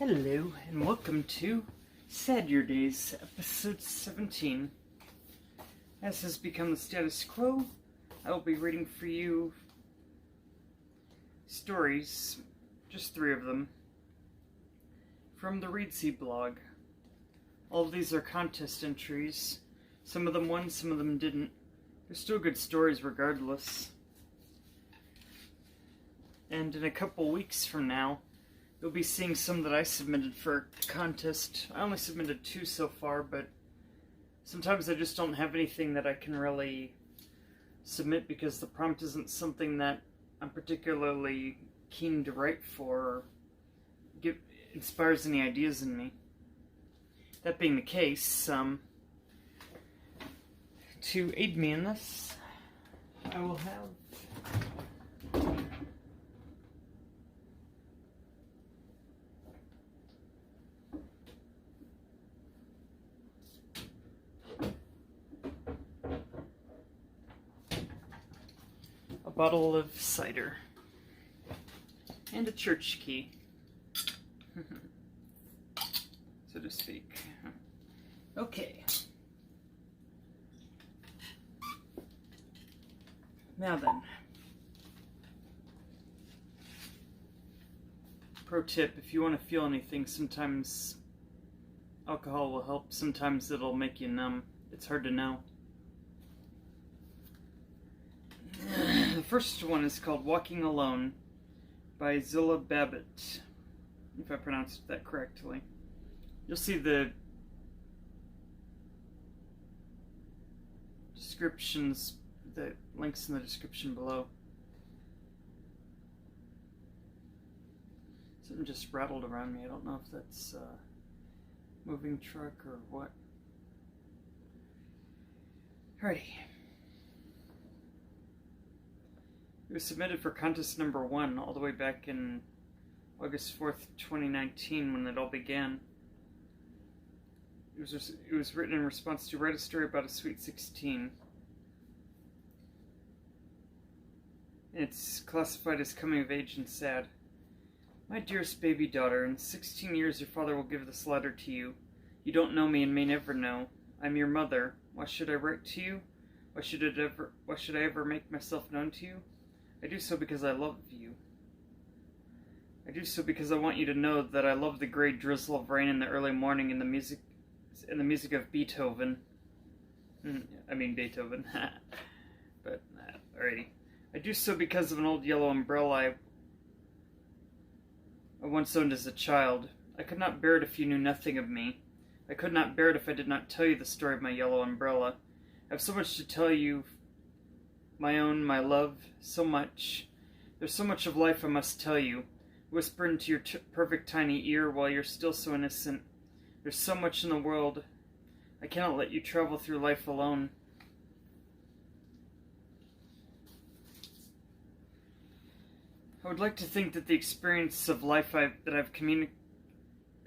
Hello, and welcome to Sadurdays, episode 17. As has become the status quo, I will be reading for you stories, just 3 of them, from the Readsy blog. All of these are contest entries. Some of them won, some of them didn't. They're still good stories regardless. And in a couple weeks from now, you'll be seeing some that I submitted for a contest. I only submitted 2 so far, but sometimes I just don't have anything that I can really submit because the prompt isn't something that I'm particularly keen to write for or inspires any ideas in me. That being the case, to aid me in this, I will have a bottle of cider and a church key, so to speak. Okay. Now then, pro tip, if you want to feel anything, sometimes alcohol will help, sometimes it'll make you numb. It's hard to know. The first one is called Walking Alone by Zilla Babbitt, if I pronounced that correctly. You'll see the descriptions, the links in the description below. Something just rattled around me. I don't know if that's a moving truck or what. Alrighty. It was submitted for contest number 1 all the way back in August 4th, 2019 when it all began. It was written in response to Write a Story About a Sweet 16. It's classified as coming of age and sad. My dearest baby daughter, in 16 years your father will give this letter to you. You don't know me and may never know. I'm your mother. Why should I write to you? Why should I ever make myself known to you? I do so because I love you. I do so because I want you to know that I love the gray drizzle of rain in the early morning and the music of Beethoven. I mean Beethoven. But, alrighty. I do so because of an old yellow umbrella I once owned as a child. I could not bear it if you knew nothing of me. I could not bear it if I did not tell you the story of my yellow umbrella. I have so much to tell you, my own, my love, so much. There's so much of life I must tell you. Whisper into your perfect tiny ear while you're still so innocent. There's so much in the world. I cannot let you travel through life alone. I would like to think that the experience of life that I've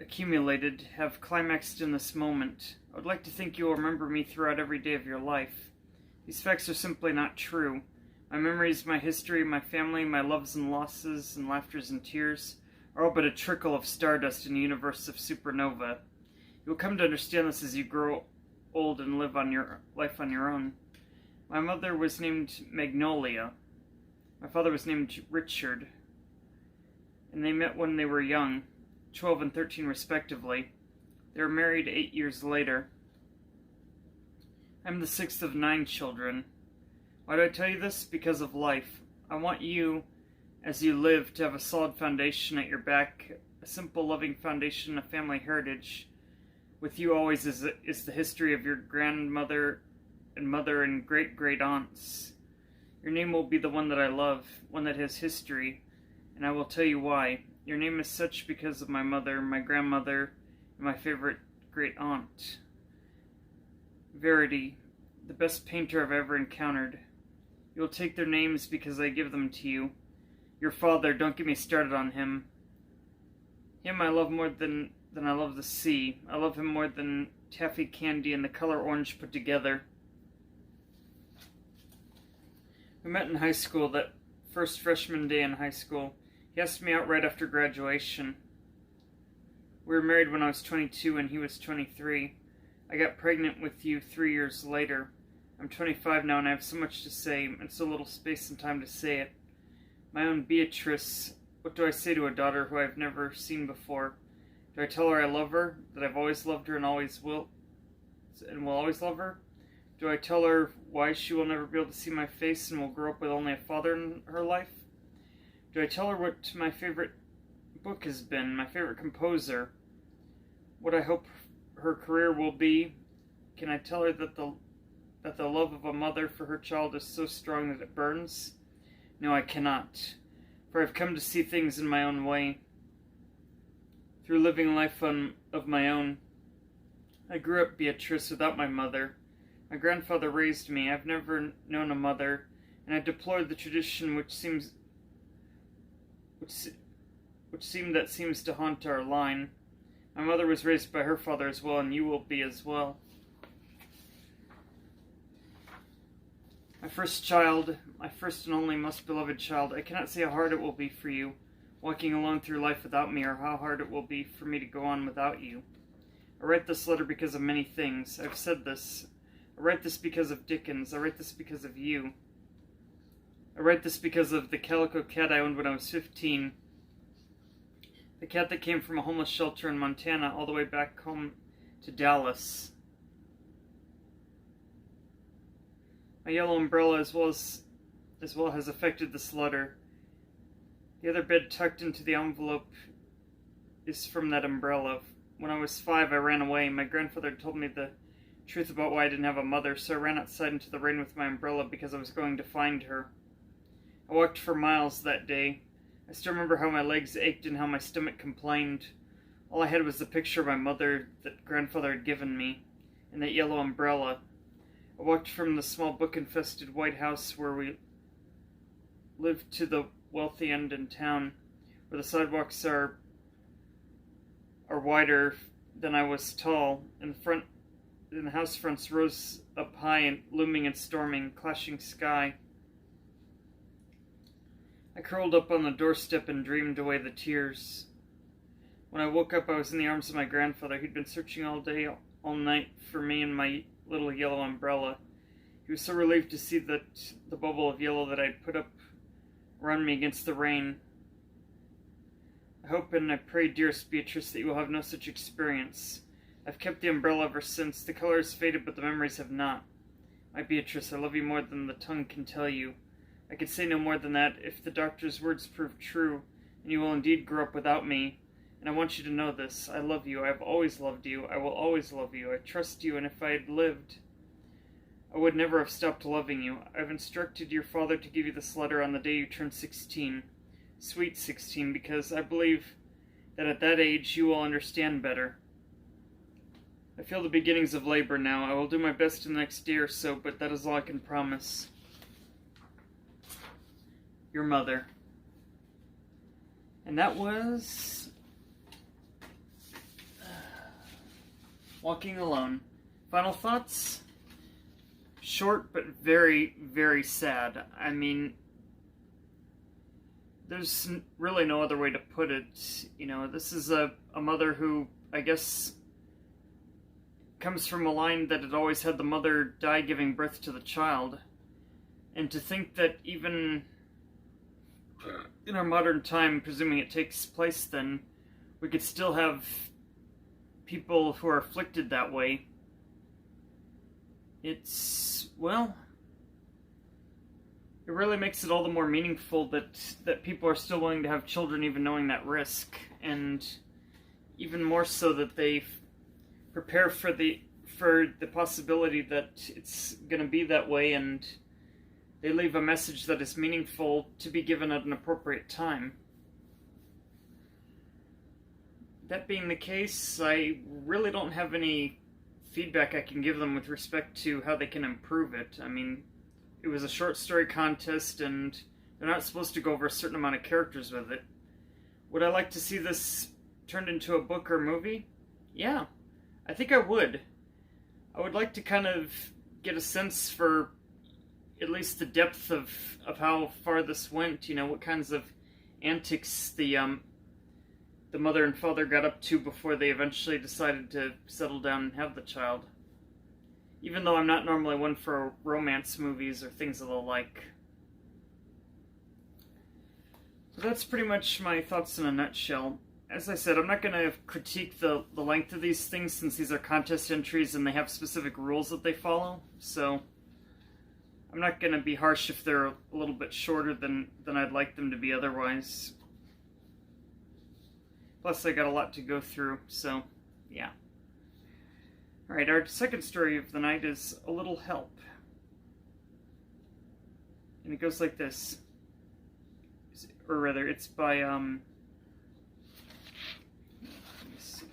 accumulated have climaxed in this moment. I would like to think you will remember me throughout every day of your life. These facts are simply not true. My memories, my history, my family, my loves and losses, and laughters and tears are all but a trickle of stardust in a universe of supernova. You will come to understand this as you grow old and live on your life on your own. My mother was named Magnolia. My father was named Richard. And they met when they were young, 12 and 13 respectively. They were married 8 years later. I'm the 6th of 9 children. Why do I tell you this? Because of life. I want you, as you live, to have a solid foundation at your back, a simple, loving foundation of family heritage. With you always is the history of your grandmother and mother and great-great-aunts. Your name will be the one that I love, one that has history, and I will tell you why. Your name is such because of my mother, my grandmother, and my favorite great-aunt. Verity, the best painter I've ever encountered. You will take their names because I give them to you. Your father, don't get me started on him. Him I love more than I love the sea. I love him more than taffy candy and the color orange put together. We met in high school, that first freshman day in high school. He asked me out right after graduation. We were married when I was 22 and he was 23. I got pregnant with you 3 years later. I'm 25 now and I have so much to say and so little space and time to say it. My own Beatrice, what do I say to a daughter who I've never seen before? Do I tell her I love her, that I've always loved her and always will always love her? Do I tell her why she will never be able to see my face and will grow up with only a father in her life? Do I tell her what my favorite book has been, my favorite composer, what I hope her career will be? Can I tell her that the love of a mother for her child is so strong that it burns? No, I cannot, for I've come to see things in my own way. Through living life of my own, I grew up, Beatrice, without my mother. My grandfather raised me. I've never known a mother, and I deplored the tradition which seems to haunt our line. My mother was raised by her father as well, and you will be as well. My first child, my first and only most beloved child, I cannot say how hard it will be for you, walking alone through life without me, or how hard it will be for me to go on without you. I write this letter because of many things. I've said this. I write this because of Dickens. I write this because of you. I write this because of the calico cat I owned when I was 15. The cat that came from a homeless shelter in Montana all the way back home to Dallas. My yellow umbrella as well has affected this letter. The other bed tucked into the envelope is from that umbrella. When I was 5, I ran away. My grandfather told me the truth about why I didn't have a mother, so I ran outside into the rain with my umbrella because I was going to find her. I walked for miles that day. I still remember how my legs ached and how my stomach complained. All I had was the picture of my mother that grandfather had given me, and that yellow umbrella. I walked from the small book-infested white house where we lived to the wealthy end in town, where the sidewalks are wider than I was tall, and the house fronts rose up high and looming and storming, clashing sky. I curled up on the doorstep and dreamed away the tears. When I woke up, I was in the arms of my grandfather. He'd been searching all day, all night for me and my little yellow umbrella. He was so relieved to see that the bubble of yellow that I'd put up around me against the rain. I hope and I pray, dearest Beatrice, that you will have no such experience. I've kept the umbrella ever since. The color has faded, but the memories have not. My Beatrice, I love you more than the tongue can tell you. I could say no more than that if the doctor's words prove true, and you will indeed grow up without me. And I want you to know this. I love you. I have always loved you. I will always love you. I trust you, and if I had lived, I would never have stopped loving you. I've instructed your father to give you this letter on the day you turn 16. Sweet 16, because I believe that at that age you will understand better. I feel the beginnings of labor now. I will do my best in the next day or so, but that is all I can promise. Your mother. And that was Walking Alone. Final thoughts? Short, but very, very sad. I mean, there's really no other way to put it. You know, this is a mother who, I guess, comes from a line that had always had the mother die giving birth to the child. And to think that even in our modern time, presuming it takes place then, we could still have people who are afflicted that way. It's, well, it really makes it all the more meaningful that people are still willing to have children even knowing that risk, and even more so that they prepare for the possibility that it's going to be that way, and they leave a message that is meaningful to be given at an appropriate time. That being the case, I really don't have any feedback I can give them with respect to how they can improve it. I mean, it was a short story contest, and they're not supposed to go over a certain amount of characters with it. Would I like to see this turned into a book or movie? Yeah, I think I would. I would like to kind of get a sense for at least the depth of how far this went, you know, what kinds of antics the the mother and father got up to before they eventually decided to settle down and have the child. Even though I'm not normally one for romance movies or things of the like. So that's pretty much my thoughts in a nutshell. As I said, I'm not going to critique the length of these things since these are contest entries and they have specific rules that they follow. So I'm not going to be harsh if they're a little bit shorter than I'd like them to be otherwise. Plus, I got a lot to go through, so yeah. Alright, our second story of the night is A Little Help. And it goes like this. Or rather, it's by, let me see.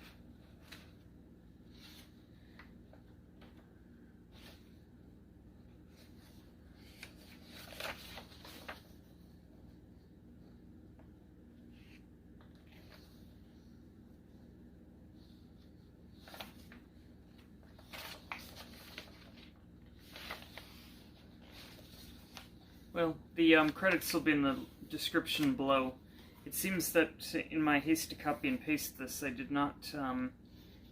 Well, the credits will be in the description below. It seems that in my haste to copy and paste this, I did not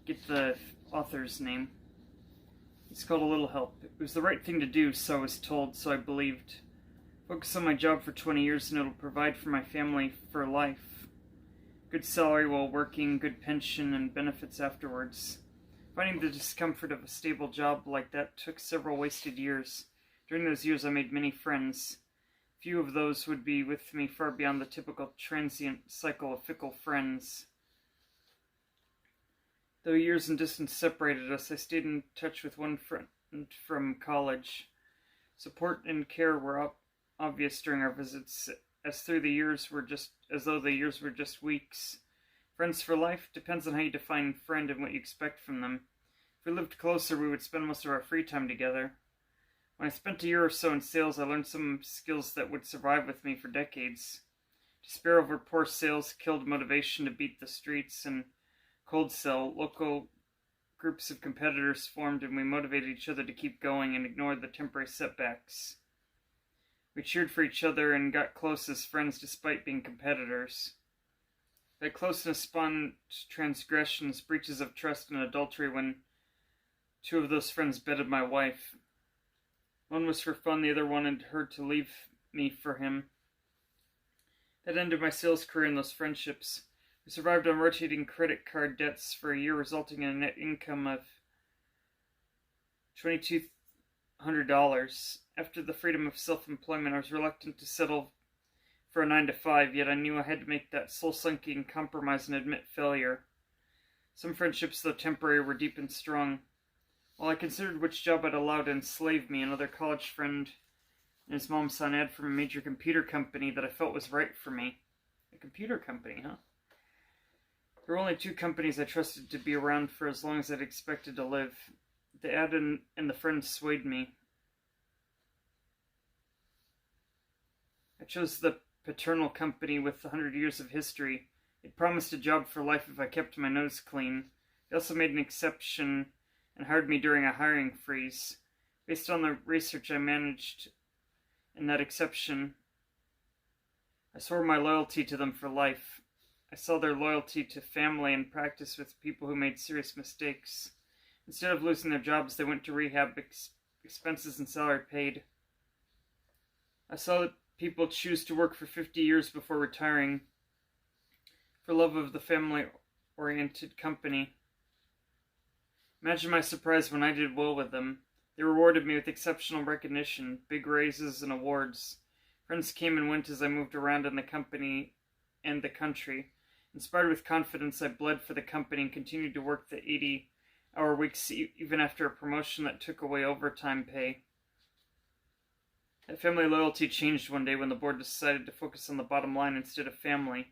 get the author's name. It's called A Little Help. It was the right thing to do, so I was told, so I believed. Focus on my job for 20 years and it'll provide for my family for life. Good salary while working, good pension, and benefits afterwards. Finding the discomfort of a stable job like that took several wasted years. During those years I made many friends. Few of those would be with me far beyond the typical transient cycle of fickle friends. Though years and distance separated us, I stayed in touch with one friend from college. Support and care were obvious during our visits, as though the years were just weeks. Friends for life depends on how you define friend and what you expect from them. If we lived closer, we would spend most of our free time together. When I spent a year or so in sales, I learned some skills that would survive with me for decades. Despair over poor sales killed motivation to beat the streets and cold sell. Local groups of competitors formed and we motivated each other to keep going and ignored the temporary setbacks. We cheered for each other and got close as friends despite being competitors. That closeness spawned transgressions, breaches of trust, and adultery when two of those friends bedded my wife. One was for fun, the other wanted her to leave me for him. That ended my sales career and those friendships. We survived on rotating credit card debts for a year, resulting in a net income of $2,200. After the freedom of self-employment, I was reluctant to settle for a 9-to-5, yet I knew I had to make that soul-sunking compromise and admit failure. Some friendships, though temporary, were deep and strong. While I considered which job I'd allow to enslave me, another college friend and his mom saw an ad from a major computer company that I felt was right for me. A computer company, huh? There were only two companies I trusted to be around for as long as I'd expected to live. The ad and the friend swayed me. I chose the paternal company with 100 years of history. It promised a job for life if I kept my nose clean. They also made an exception and hired me during a hiring freeze. Based on the research I managed in that exception, I swore my loyalty to them for life. I saw their loyalty to family in practice with people who made serious mistakes. Instead of losing their jobs, they went to rehab, expenses and salary paid. I saw that people choose to work for 50 years before retiring for love of the family-oriented company. Imagine my surprise when I did well with them. They rewarded me with exceptional recognition, big raises, and awards. Friends came and went as I moved around in the company and the country. Inspired with confidence, I bled for the company and continued to work the 80-hour weeks even after a promotion that took away overtime pay. That family loyalty changed one day when the board decided to focus on the bottom line instead of family.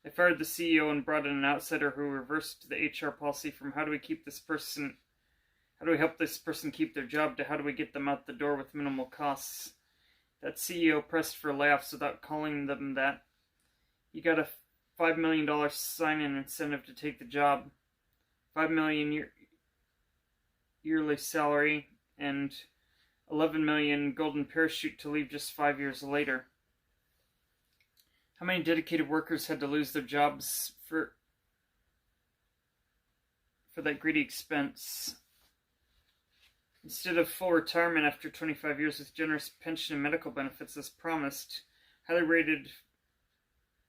They fired the CEO and brought in an outsider who reversed the HR policy from how do we help this person keep their job to how do we get them out the door with minimal costs. That CEO pressed for layoffs without calling them that. He got a $5 million sign-in incentive to take the job, $5 million yearly salary, and $11 million golden parachute to leave just 5 years later. How many dedicated workers had to lose their jobs for that greedy expense? Instead of full retirement after 25 years with generous pension and medical benefits as promised, highly rated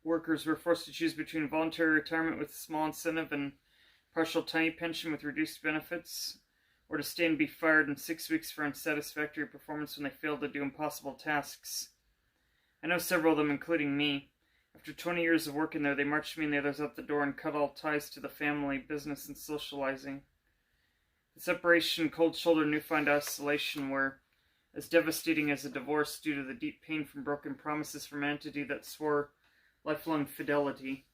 workers were forced to choose between voluntary retirement with small incentive and partial tiny pension with reduced benefits, or to stay and be fired in 6 weeks for unsatisfactory performance when they failed to do impossible tasks. I know several of them, including me. After 20 years of working there, they marched me and the others out the door and cut all ties to the family, business, and socializing. The separation, cold shoulder, newfound isolation were as devastating as a divorce due to the deep pain from broken promises from an entity that swore lifelong fidelity.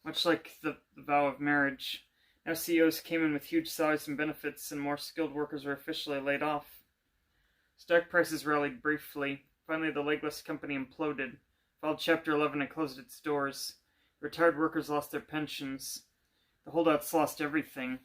Much like the vow of marriage, now CEOs came in with huge salaries and benefits, and more skilled workers were officially laid off. Stock prices rallied briefly. Finally, the legless company imploded, filed Chapter 11 and closed its doors. Retired workers lost their pensions. The holdouts lost everything.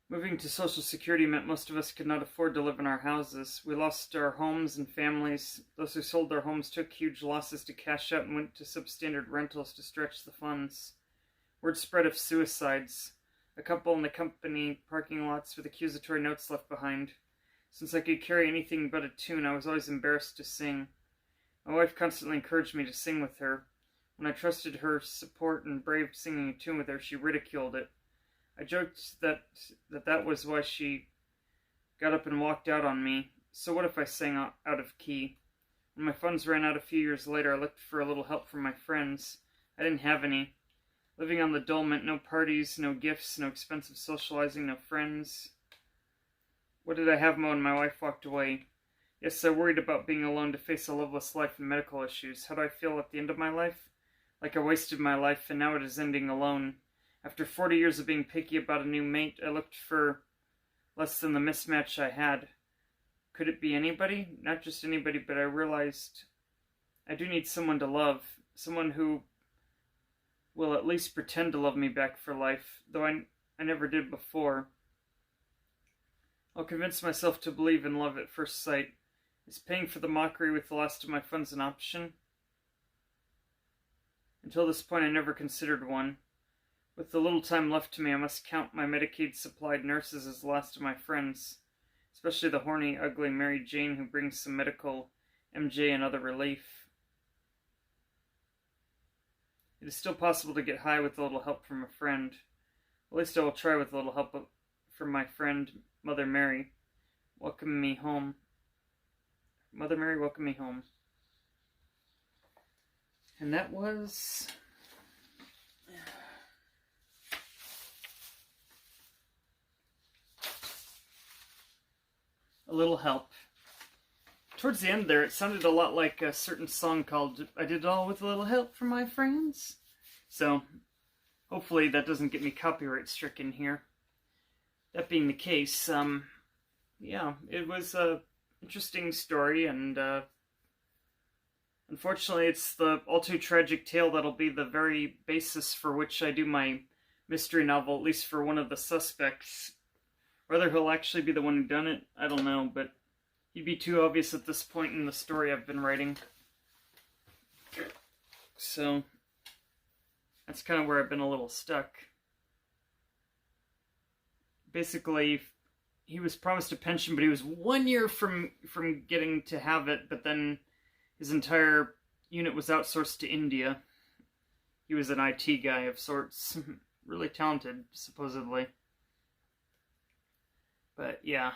Moving to Social Security meant most of us could not afford to live in our houses. We lost our homes and families. Those who sold their homes took huge losses to cash out and went to substandard rentals to stretch the funds. Word spread of suicides. A couple in the company parking lots with accusatory notes left behind. Since I could carry anything but a tune, I was always embarrassed to sing. My wife constantly encouraged me to sing with her. When I trusted her support and braved singing a tune with her, she ridiculed it. I joked that was why she got up and walked out on me. So what if I sang out of key? When my funds ran out a few years later, I looked for a little help from my friends. I didn't have any. Living on the dole meant no parties, no gifts, no expensive socializing, no friends. What did I have when my wife walked away? Yes, I worried about being alone to face a loveless life and medical issues. How do I feel at the end of my life? Like I wasted my life and now it is ending alone. After 40 years of being picky about a new mate, I looked for less than the mismatch I had. Could it be anybody? Not just anybody, but I realized I do need someone to love. Someone who will at least pretend to love me back for life, though I never did before. I'll convince myself to believe in love at first sight. Is paying for the mockery with the last of my funds an option? Until this point, I never considered one. With the little time left to me, I must count my Medicaid-supplied nurses as the last of my friends, especially the horny, ugly Mary Jane who brings some medical MJ and other relief. It is still possible to get high with a little help from a friend. At least I will try with a little help from my friend, Mother Mary, welcoming me home. Mother Mary, welcome me home. And that was A Little Help. Towards the end there, it sounded a lot like a certain song called I Did It All With a Little Help from My Friends. So, hopefully that doesn't get me copyright stricken here. That being the case, yeah, it was a interesting story, and unfortunately it's the all too tragic tale that'll be the very basis for which I do my mystery novel, at least for one of the suspects. Whether he'll actually be the one who done it, I don't know, but he'd be too obvious at this point in the story I've been writing. So, that's kind of where I've been a little stuck. Basically, he was promised a pension, but he was 1 year from getting to have it, but then his entire unit was outsourced to India. He was an IT guy of sorts. Really talented, supposedly. But, yeah.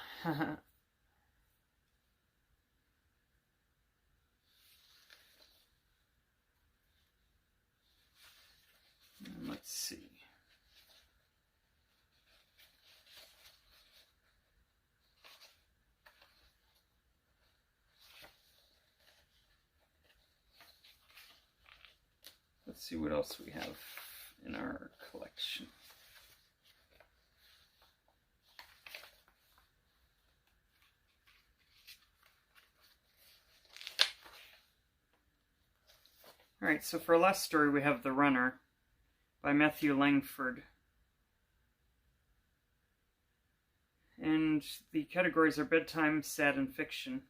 Let's see. Let's see what else we have in our collection. Alright, so for our last story we have The Runner by Matthew Langford. And the categories are bedtime, sad, and fiction.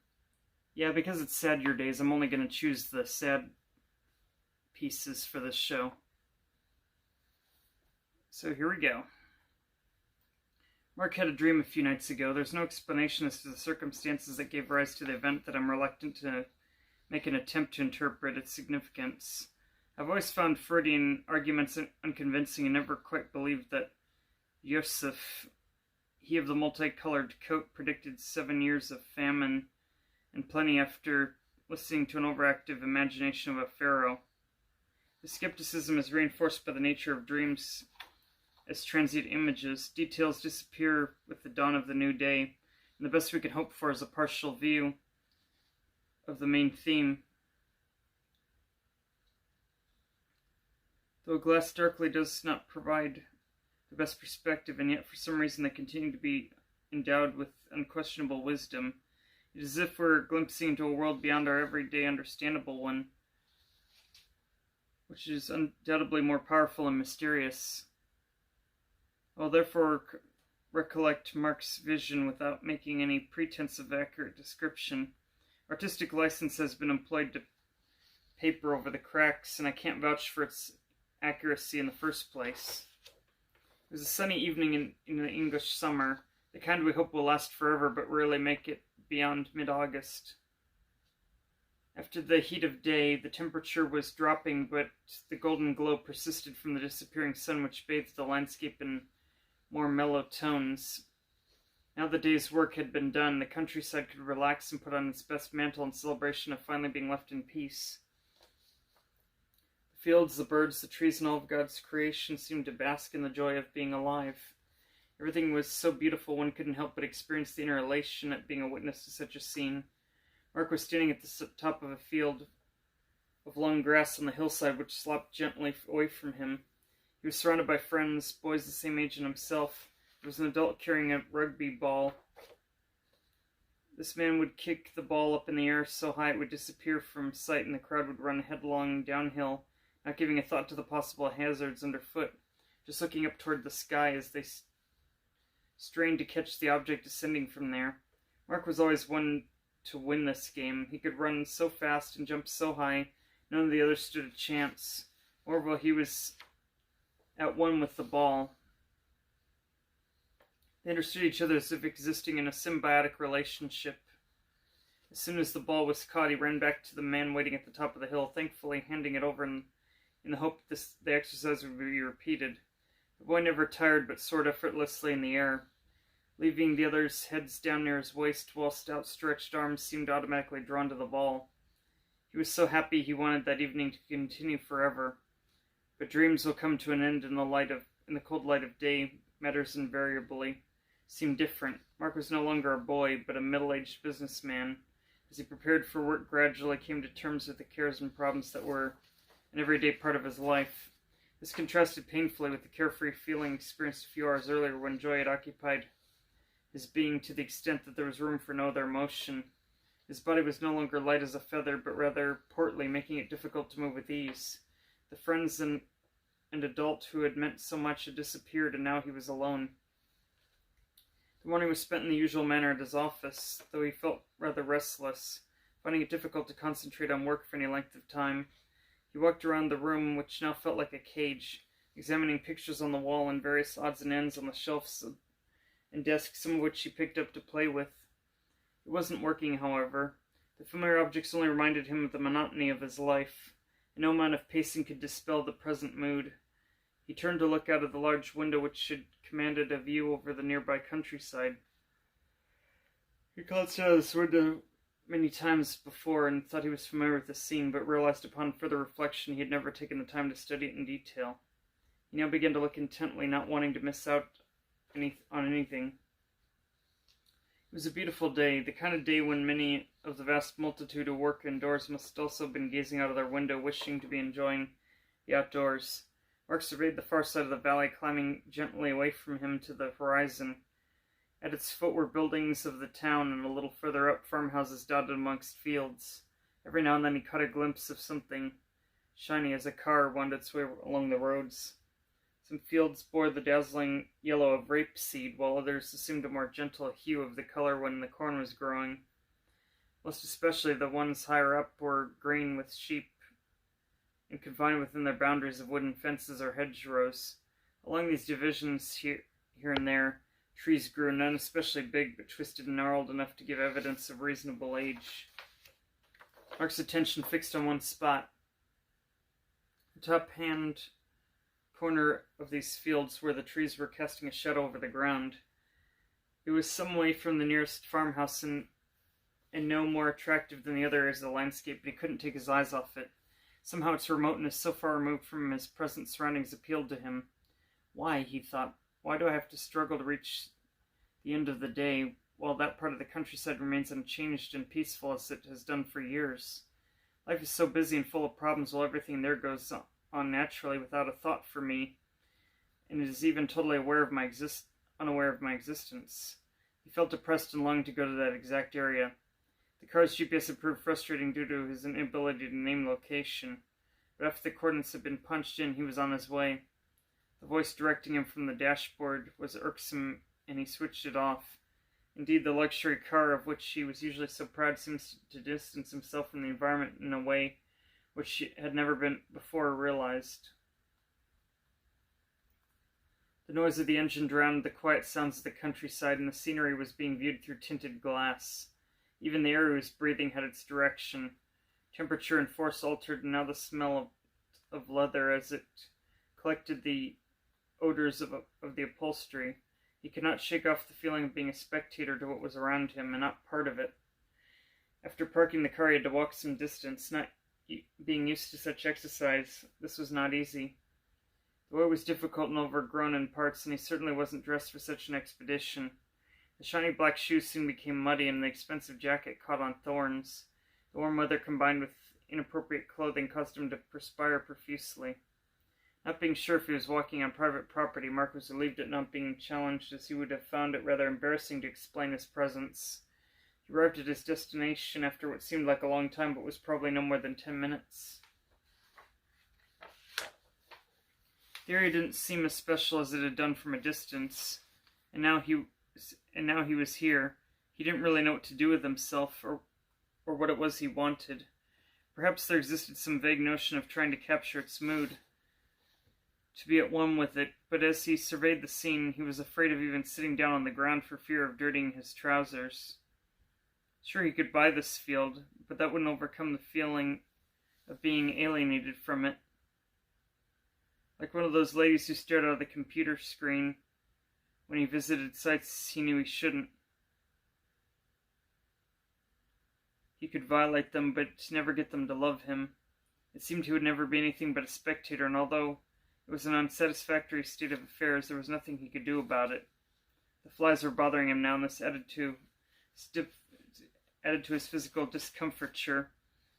Yeah, because it's Sadurdays, I'm only going to choose the sad pieces for this show. So here we go. Mark had a dream a few nights ago. There's no explanation as to the circumstances that gave rise to the event that I'm reluctant to make an attempt to interpret its significance. I've always found Freudian arguments unconvincing and never quite believed that Yosef, he of the multicolored coat, predicted 7 years of famine and plenty after listening to an overactive imagination of a pharaoh. The skepticism is reinforced by the nature of dreams as transient images. Details disappear with the dawn of the new day, and the best we can hope for is a partial view of the main theme. Though a glass darkly does not provide the best perspective, and yet for some reason they continue to be endowed with unquestionable wisdom. It is as if we're glimpsing into a world beyond our everyday understandable one, which is undoubtedly more powerful and mysterious. I'll therefore recollect Mark's vision without making any pretense of accurate description. Artistic license has been employed to paper over the cracks, and I can't vouch for its accuracy in the first place. It was a sunny evening in the English summer, the kind we hope will last forever but rarely make it beyond mid-August. After the heat of day, the temperature was dropping, but the golden glow persisted from the disappearing sun, which bathed the landscape in more mellow tones. Now the day's work had been done, the countryside could relax and put on its best mantle in celebration of finally being left in peace. The fields, the birds, the trees, and all of God's creation seemed to bask in the joy of being alive. Everything was so beautiful one couldn't help but experience the inner elation at being a witness to such a scene. Mark was standing at the top of a field of long grass on the hillside which sloped gently away from him. He was surrounded by friends, boys the same age as himself. There was an adult carrying a rugby ball. This man would kick the ball up in the air so high it would disappear from sight, and the crowd would run headlong downhill, not giving a thought to the possible hazards underfoot, just looking up toward the sky as they strained to catch the object descending from there. Mark was always one to win this game. He could run so fast and jump so high, none of the others stood a chance. Moreover, he was at one with the ball. They understood each other as if existing in a symbiotic relationship. As soon as the ball was caught, he ran back to the man waiting at the top of the hill, thankfully handing it over in the hope the exercise would be repeated. The boy never tired, but soared effortlessly in the air, leaving the others' heads down near his waist, whilst outstretched arms seemed automatically drawn to the ball. He was so happy he wanted that evening to continue forever. But dreams will come to an end in the cold light of day. Matters invariably seemed different. Mark was no longer a boy, but a middle-aged businessman. As he prepared for work, gradually came to terms with the cares and problems that were an everyday part of his life. This contrasted painfully with the carefree feeling experienced a few hours earlier when joy had occupied his being to the extent that there was room for no other emotion. His body was no longer light as a feather, but rather portly, making it difficult to move with ease. The friends and adult who had meant so much had disappeared, and now he was alone. The morning was spent in the usual manner at his office, though he felt rather restless, finding it difficult to concentrate on work for any length of time. He walked around the room, which now felt like a cage, examining pictures on the wall and various odds and ends on the shelves and desks, some of which he picked up to play with. It wasn't working, however. The familiar objects only reminded him of the monotony of his life, and no amount of pacing could dispel the present mood. He turned to look out of the large window which had commanded a view over the nearby countryside. He glanced out of this window many times before and thought he was familiar with the scene, but realized upon further reflection he had never taken the time to study it in detail. He now began to look intently, not wanting to miss out on anything. It was a beautiful day, the kind of day when many of the vast multitude who work indoors must also have been gazing out of their window, wishing to be enjoying the outdoors. Mark surveyed the far side of the valley, climbing gently away from him to the horizon. At its foot were buildings of the town, and a little further up, farmhouses dotted amongst fields. Every now and then he caught a glimpse of something shiny as a car wound its way along the roads. Some fields bore the dazzling yellow of rapeseed, while others assumed a more gentle hue of the color when the corn was growing. most especially the ones higher up were green with sheep and confined within their boundaries of wooden fences or hedgerows. Along these divisions here and there, trees grew, none especially big, but twisted and gnarled enough to give evidence of reasonable age. Mark's attention fixed on one spot. The top hand corner of these fields where the trees were casting a shadow over the ground. It was some way from the nearest farmhouse and no more attractive than the other areas of the landscape, but he couldn't take his eyes off it. Somehow its remoteness, so far removed from his present surroundings, appealed to him. Why, he thought, why do I have to struggle to reach the end of the day, while that part of the countryside remains unchanged and peaceful as it has done for years? Life is so busy and full of problems, while everything there goes on naturally without a thought for me, and it is even totally unaware of my existence. He felt depressed and longed to go to that exact area. The car's GPS had proved frustrating due to his inability to name location, but after the coordinates had been punched in, he was on his way. The voice directing him from the dashboard was irksome, and he switched it off. Indeed, the luxury car of which he was usually so proud seems to distance himself from the environment in a way which he had never been before realized. The noise of the engine drowned the quiet sounds of the countryside, and the scenery was being viewed through tinted glass. Even the air he was breathing had its direction. Temperature and force altered, and now the smell of leather as it collected the odors of the upholstery. He could not shake off the feeling of being a spectator to what was around him, and not part of it. After parking the car, he had to walk some distance. Not being used to such exercise, this was not easy. The way was difficult and overgrown in parts, and he certainly wasn't dressed for such an expedition. The shiny black shoes soon became muddy, and the expensive jacket caught on thorns. The warm weather combined with inappropriate clothing caused him to perspire profusely. Not being sure if he was walking on private property, Mark was relieved at not being challenged, as he would have found it rather embarrassing to explain his presence. He arrived at his destination after what seemed like a long time, but was probably no more than 10 minutes. The area didn't seem as special as it had done from a distance, and now he was here. He didn't really know what to do with himself, or what it was he wanted. Perhaps there existed some vague notion of trying to capture its mood, to be at one with it, but as he surveyed the scene, he was afraid of even sitting down on the ground for fear of dirtying his trousers. Sure, he could buy this field, but that wouldn't overcome the feeling of being alienated from it. Like one of those ladies who stared out of the computer screen when he visited sites he knew he shouldn't. He could violate them, but never get them to love him. It seemed he would never be anything but a spectator, and although it was an unsatisfactory state of affairs, there was nothing he could do about it. The flies were bothering him now, and this added to his physical discomfiture.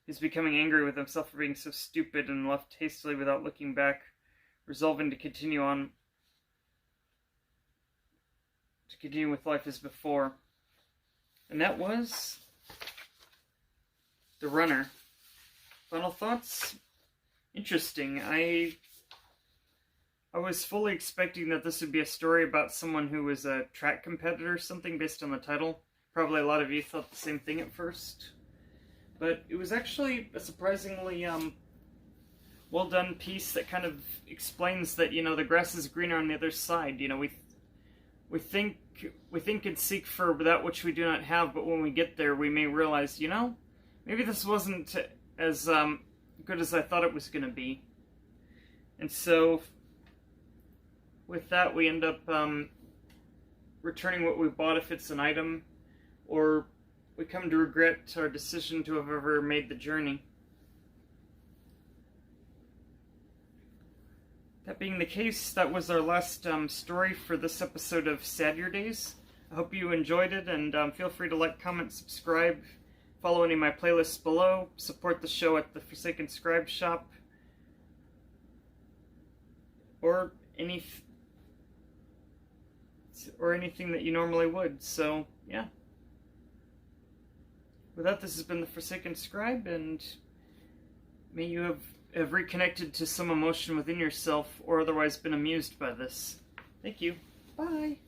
He was becoming angry with himself for being so stupid, and left hastily without looking back, resolving to continue with life as before. And that was The Runner. Final thoughts? Interesting. I was fully expecting that this would be a story about someone who was a track competitor or something based on the title. Probably a lot of you thought the same thing at first. But it was actually a surprisingly well done piece that kind of explains that, the grass is greener on the other side. We think and seek for that which we do not have, but when we get there, we may realize, maybe this wasn't as good as I thought it was going to be. And so, with that, we end up returning what we bought if it's an item, or we come to regret our decision to have ever made the journey. That being the case, that was our last story for this episode of Sadurdays. I hope you enjoyed it, and feel free to like, comment, subscribe, follow any of my playlists below, support the show at the Forsaken Scribe Shop, or anything that you normally would. So, yeah. With that, this has been the Forsaken Scribe, and may you have reconnected to some emotion within yourself, or otherwise been amused by this. Thank you. Bye.